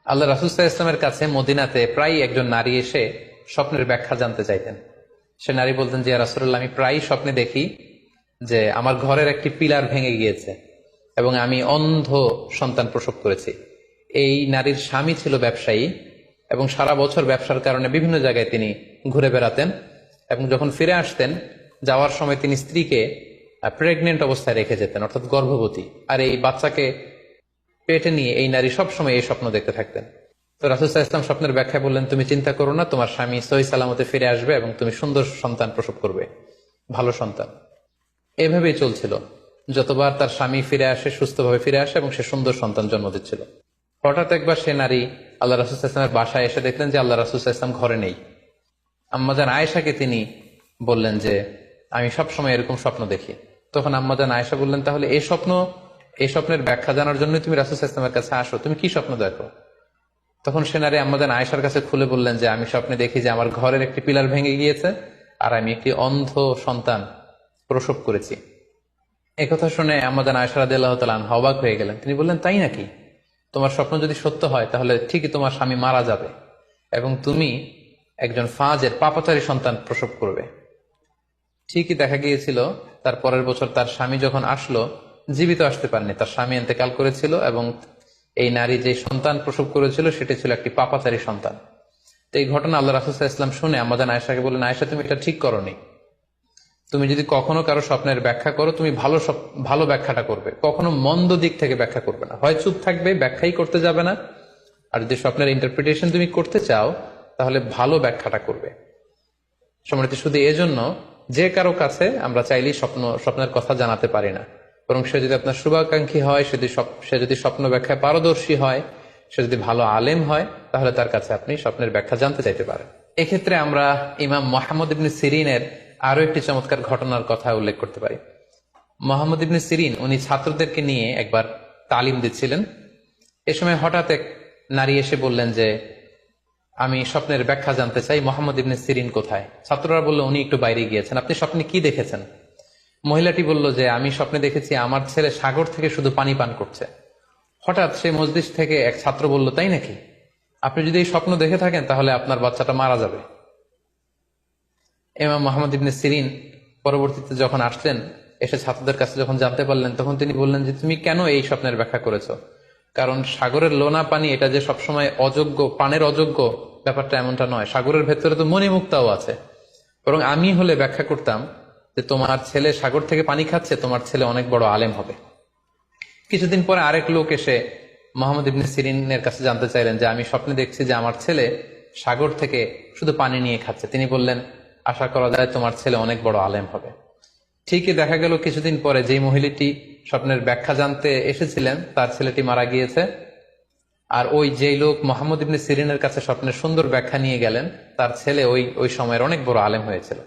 আল্লাহ রাসূল সাল্লাল্লাহু আলাইহি ওয়াসাল্লামের কাছে মদিনাতে প্রায় একজন নারী এসে স্বপ্নের ব্যাখ্যা জানতে চাইতেন। সে নারী বলতেন যে, ইয়া রাসূলুল্লাহ, আমি প্রায় স্বপ্নে দেখি যে আমার ঘরের একটি পিলার ভেঙে গিয়েছে এবং আমি অন্ধ সন্তান প্রসব করেছি। এই নারীর স্বামী ছিল ব্যবসায়ী এবং সারা বছর ব্যবসার কারণে বিভিন্ন জায়গায় তিনি ঘুরে বেড়াতেন এবং যখন ফিরে আসতেন যাওয়ার সময় তিনি স্ত্রীকে প্রেগনেন্ট অবস্থায় রেখে যেতেন, অর্থাৎ গর্ভবতী। আর এই বাচ্চাকে পেটে নিয়ে এই নারী সবসময় এই স্বপ্ন দেখতে থাকতেন। তো রাসূল সাল্লাল্লাহু আলাইহি ওয়াসাল্লাম স্বপ্নের ব্যাখ্যায় বললেন, তুমি চিন্তা করো না, তোমার স্বামী সহি সালামতে ফিরে আসবে এবং তুমি সুন্দর সন্তান প্রসব করবে, ভালো সন্তান। এভাবেই চলছিল। যতবার তার স্বামী ফিরে আসে, সুস্থভাবে ফিরে আসে এবং সে সুন্দর সন্তান জন্ম দিচ্ছিল। হঠাৎ একবার সে নারী আল্লাহ রাসূল সাল্লাল্লাহু আলাইহি ওয়াসাল্লামের বাসায় এসে দেখলেন যে আল্লাহ রাসূল সাল্লাল্লাহু আলাইহি ওয়াসাল্লাম ঘরে নেই। আম্মাজান আয়েশাকে তিনি বললেন যে, আমি সবসময় এরকম স্বপ্ন দেখি। তখন আম্মাজান আয়েশা বললেন, তাহলে এই স্বপ্নের ব্যাখ্যা জানার জন্য তুমি রাসূল সাল্লাল্লাহু আলাইহি ওয়াসাল্লামের কাছে আসো, তুমি কি স্বপ্ন দেখো? তখন সে নারী আম্মাজান আয়েশার কাছে খুলে বললেন যে, আমি স্বপ্নে দেখি যে আমার ঘরের একটি পিলার ভেঙে গিয়েছে আর আমি একটি অন্ধ সন্তান প্রসব করেছি। একথা শুনে আম্মাজান আয়েশা রাদিয়াল্লাহু তাআলা আনহা অবাক হয়ে গেলেন। তিনি বললেন, তাই নাকি? তোমার স্বপ্ন যদি সত্য হয় তাহলে ঠিকই তোমার স্বামী মারা যাবে এবং তুমি একজন ফাজের পাপাচারী সন্তান প্রসব করবে। ঠিকই দেখা গিয়েছিল, তার পরের বছর তার স্বামী যখন আসলো, জীবিত আসতে পারেনি, তার স্বামী ইন্তেকাল করেছিল এবং এই নারী যে সন্তান প্রসব করেছিল সেটি ছিল একটি পাপাচারী সন্তান। তো এই ঘটনা আল্লাহ রাসূল সাল্লাল্লাহু আলাইহি ওয়াসাল্লাম শুনে আম্মাজান আয়েশাকে বললেন, আয়েশা, তুমি এটা ঠিক করনি। তুমি যদি কখনো কারো স্বপ্নের ব্যাখ্যা করো, তুমি ভালো ব্যাখ্যাটা করবে, কখনো মন্দ দিক থেকে ব্যাখ্যা করবে না। হয় চুপ থাকবে, ব্যাখ্যাই করতে যাবে না, আর যদি স্বপ্নের ইন্টারপ্রিটেশন তুমি করতে চাও তাহলে ভালো ব্যাখ্যাটা করবে। সম্মানিত, শুধু এজন্য যে কারো কাছে আমরা চাইলেই স্বপ্নের কথা জানাতে পারি না, বরং সে যদি আপনার শুভাকাঙ্ক্ষী হয়, সে যদি স্বপ্ন ব্যাখ্যায় পারদর্শী হয়, সে যদি ভালো আলেম হয়, তাহলে তার কাছে আপনি স্বপ্নের ব্যাখ্যা জানতে চাইতে পারেন। এক্ষেত্রে আমরা ইমাম মুহাম্মদ ইবনে সিরিনের আরো একটি চমৎকার ঘটনার কথা উল্লেখ করতে পারি। মুহাম্মদ ইবনে সিরিন উনি ছাত্রদেরকে নিয়ে একবার তালিম দিচ্ছিলেন। এ সময় হঠাৎ এক নারী এসে বললেন যে, আমি স্বপ্নের ব্যাখ্যা জানতে চাই, মুহাম্মদ ইবনে সিরিন কোথায়? ছাত্ররা বলল, উনি একটু বাইরে গিয়েছেন। আপনি স্বপ্নে কি দেখেছেন? মহিলাটি বলল যে, আমি স্বপ্নে দেখেছি আমার ছেলে সাগর থেকে শুধু পানি পান করছে। হঠাৎ সেই মজলিস থেকে এক ছাত্র বলল, তাই নাকি? আপনি যদি এই স্বপ্ন দেখে থাকেন তাহলে আপনার বাচ্চাটা মারা যাবে। ইমাম মুহাম্মদ ইবনে সিরিন পরবর্তীতে যখন আসলেন, এসে ছাত্রদের কাছে যখন জানতে পারলেন, তখন তিনি বললেন যে, তুমি কেন এই স্বপ্নের ব্যাখ্যা করেছো? কারণ সাগরের লোনা পানি এটা যে সবসময় অযোগ্য, পানের অযোগ্য, ব্যাপারটা এমনটা নয়। সাগরের ভেতরে তো মণিমুক্তাও আছে। বরং আমি হলে ব্যাখ্যা করতাম যে, তোমার ছেলে সাগর থেকে পানি খাচ্ছে, তোমার ছেলে অনেক বড় আলেম হবে। কিছুদিন পরে আরেক লোক এসে মুহাম্মদ ইবনে সিরিনের কাছে জানতে চাইলেন যে, আমি স্বপ্নে দেখছি যে আমার ছেলে সাগর থেকে শুধু পানি নিয়ে খাচ্ছে। তিনি বললেন, আশা করা যায় তোমার ছেলে অনেক বড় আলেম হবে। ঠিকই দেখা গেল কিছুদিন পরে যেই মহিলাটি স্বপ্নের ব্যাখ্যা জানতে এসেছিলেন, তার ছেলেটি মারা গিয়েছে। আর ওই যেই লোক মুহাম্মদ ইবনে সিরিনের কাছে স্বপ্নের সুন্দর ব্যাখ্যা নিয়ে গেলেন, তার ছেলে ওই সময়ের অনেক বড় আলেম হয়েছিল।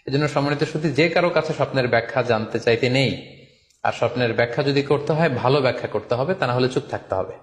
এজন্য সম্মানিত শুধু যে কারো কাছে স্বপ্নের ব্যাখ্যা জানতে চাইতে নেই। আর স্বপ্নের ব্যাখ্যা যদি করতে হয়, ভালো ব্যাখ্যা করতে হবে, তা না হলে চুপ থাকতে হবে।